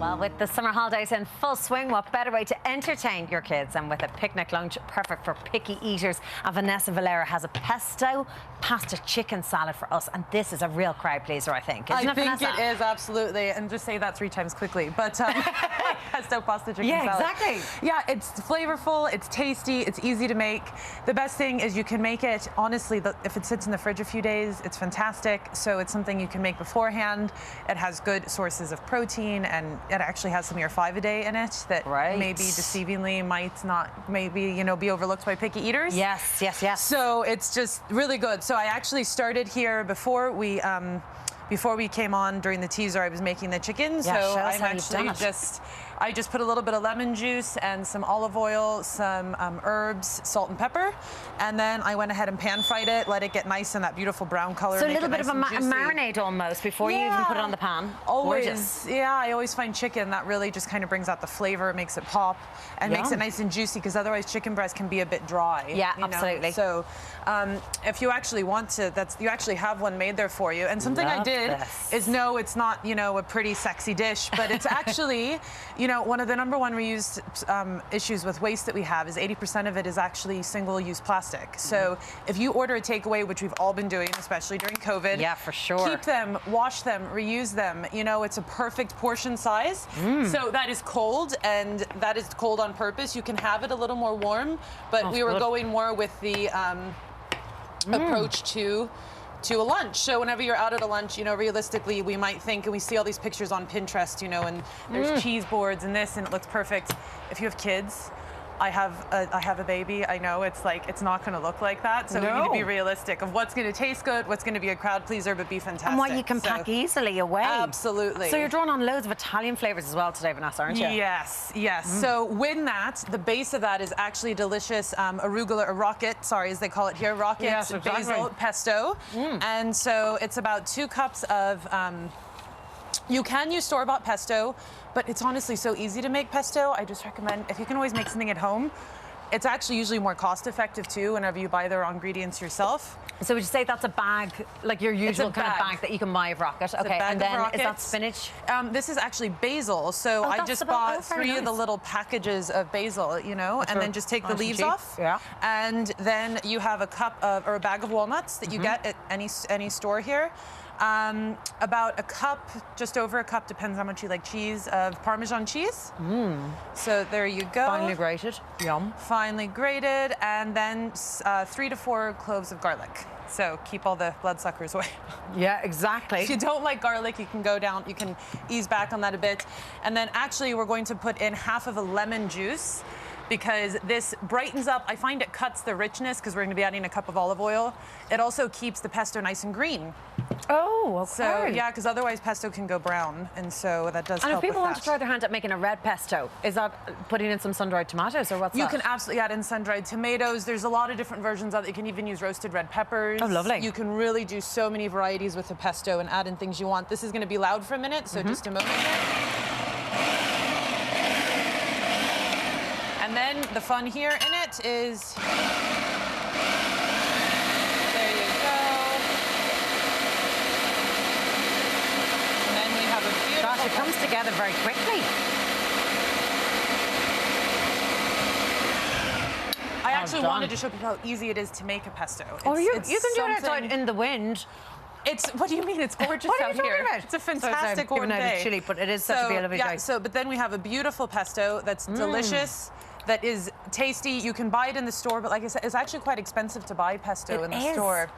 Well, with the summer holidays in full swing, what better way to entertain your kids than with a picnic lunch perfect for picky eaters? And Vanessa Valero has a pesto pasta chicken salad for us, and this is a real crowd pleaser, I think. Isn't it, Vanessa? I think it is, absolutely. And just say that 3 times quickly. But pesto pasta chicken salad. Yeah, exactly. Yeah, it's flavorful, it's tasty, it's easy to make. The best thing is you can make it, honestly, if it sits in the fridge a few days, it's fantastic. So it's something you can make beforehand. It has good sources of protein, and it actually has some of your 5-a-day in it that maybe deceivingly might not be overlooked by picky eaters. Yes, yes, yes. So it's just really good. So I actually started here before we came on during the teaser. I was making the chicken. Yeah, so I'm actually I just put a little bit of lemon juice and some olive oil, some herbs, salt and pepper, and then I went ahead and pan fried it, let it get nice in that beautiful brown color. So a little bit of a marinade almost before you even put it on the pan. Always. Gorgeous. Yeah, I always find chicken that really just kind of brings out the flavor, makes it pop, and makes it nice and juicy, because otherwise chicken breast can be a bit dry. Yeah, absolutely. So if you actually want to, you actually have one made there for you. And something I did is, no, it's not, a pretty sexy dish, but it's actually, one of the #1 reused issues with waste that we have is 80% of it is actually single-use plastic. So if you order a takeaway, which we've all been doing, especially during COVID, yeah, for sure, keep them, wash them, reuse them. It's a perfect portion size. So that is cold, and that is cold on purpose. You can have it a little more warm, but we were going more with the approach to a lunch. So whenever you're out at a lunch, realistically, we might think, and we see all these pictures on Pinterest, and there's cheese boards and this, and it looks perfect. If you have kids, I have a baby. I know it's not going to look like that. So we need to be realistic of what's going to taste good, what's going to be a crowd pleaser, but be fantastic. And what you can pack easily away. Absolutely. So you're drawing on loads of Italian flavors as well today, Vanessa, aren't you? Yes, yes. So with that, the base of that is actually delicious arugula, or rocket, sorry, as they call it here, rocket basil pesto. And so it's about 2 cups of, you can use store-bought pesto, but it's honestly so easy to make pesto. I just recommend, if you can always make something at home, it's actually usually more cost-effective too whenever you buy the raw ingredients yourself. So would you say that's a bag, like your usual kind of bag that you can buy of rocket? Okay, and then is that spinach? This is actually basil. So I just bought 3 of the little packages of basil, and then just take the leaves off. Yeah. And then you have a cup of, or a bag of walnuts that you get at any store here. About a cup, just over a cup, depends how much you like cheese, of Parmesan cheese. So there you go. Finely grated. Yum. Finely grated, and then 3 to 4 cloves of garlic. So keep all the bloodsuckers away. Yeah, exactly. If you don't like garlic, you can go down, you can ease back on that a bit. And then actually we're going to put in half of a lemon juice, because this brightens up. I find it cuts the richness, because we're going to be adding a cup of olive oil. It also keeps the pesto nice and green. Oh, okay. So, yeah, because otherwise pesto can go brown, and so that does help. And if people want to try their hand at making a red pesto, is that putting in some sun-dried tomatoes, or what's that? You can absolutely add in sun-dried tomatoes. There's a lot of different versions of it. You can even use roasted red peppers. Oh, lovely. You can really do so many varieties with the pesto and add in things you want. This is going to be loud for a minute, so just a moment here. And then the fun here in it is, there you go. And then we have a beautiful... Gosh, it comes together very quickly. I actually wanted to show people how easy it is to make a pesto. You can do it outside in the wind. What do you mean? It's gorgeous out here. It's a fantastic warm day. It's chilly, but it is such a lovely day. But then we have a beautiful pesto that's delicious, that is tasty. You can buy it in the store, but like I said, it's actually quite expensive to buy pesto in the store.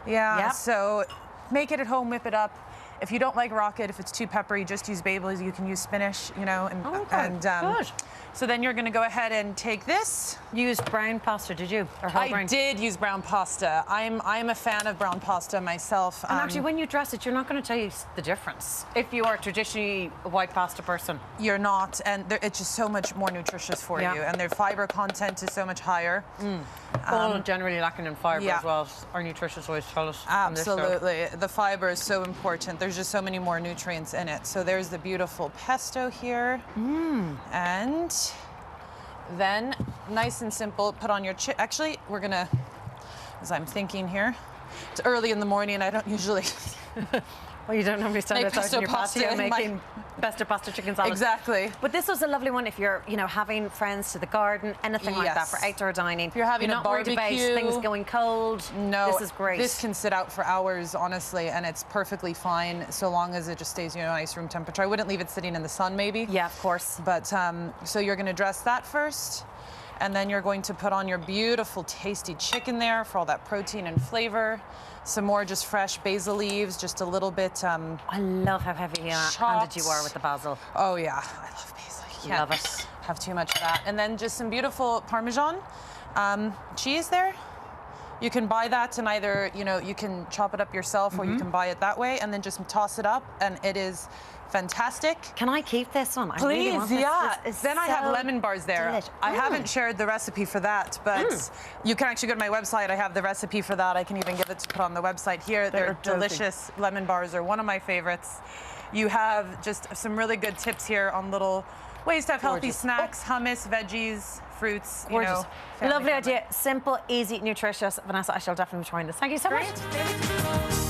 Yeah, so make it at home, whip it up. If you don't like rocket, if it's too peppery, just use basil. You can use spinach, Good. So then you're going to go ahead and take this. You used brown pasta, did you? Or whole grain? I did use brown pasta. I'm a fan of brown pasta myself. And actually, when you dress it, you're not going to taste the difference. If you are traditionally a white pasta person, you're not, and it's just so much more nutritious for you, and their fiber content is so much higher. All generally lacking in fiber as well. Our nutritionists always tell us. Absolutely, the fiber is so important. There's just so many more nutrients in it. So there's the beautiful pesto here, and then nice and simple, put on your actually we're gonna, as I'm thinking here, it's early in the morning, I don't usually Well, you don't normally start Make out in your pesto patio pasta in making pesto pasta chicken salad. Exactly. But this was a lovely one if you're, you know, having friends to the garden, anything like that for outdoor dining. If you're having not worried about things going cold. No, this is great. This can sit out for hours, honestly, and it's perfectly fine so long as it just stays, you know, nice room temperature. I wouldn't leave it sitting in the sun, maybe. Yeah, of course. But so you're going to dress that first. And then you're going to put on your beautiful, tasty chicken there for all that protein and flavor. Some more just fresh basil leaves, just a little bit. I love how heavy-handed you are with the basil. Oh yeah, I love basil. You can't Love it. have too much of that. And then just some beautiful Parmesan cheese there. You can buy that and either, you know, you can chop it up yourself or you can buy it that way and then just toss it up and it is fantastic. Can I keep this one? Please, I really want this. yeah. This Then I have so lemon bars there. delicious. I haven't shared the recipe for that, but you can actually go to my website. I have the recipe for that. I can even give it to put on the website here. They're delicious. Lemon bars are one of my favorites. You have just some really good tips here on little ways to have healthy snacks, hummus, veggies, fruits. Gorgeous. You know, Lovely idea. Simple, easy, nutritious. Vanessa, I shall definitely be trying this. Thank you so much.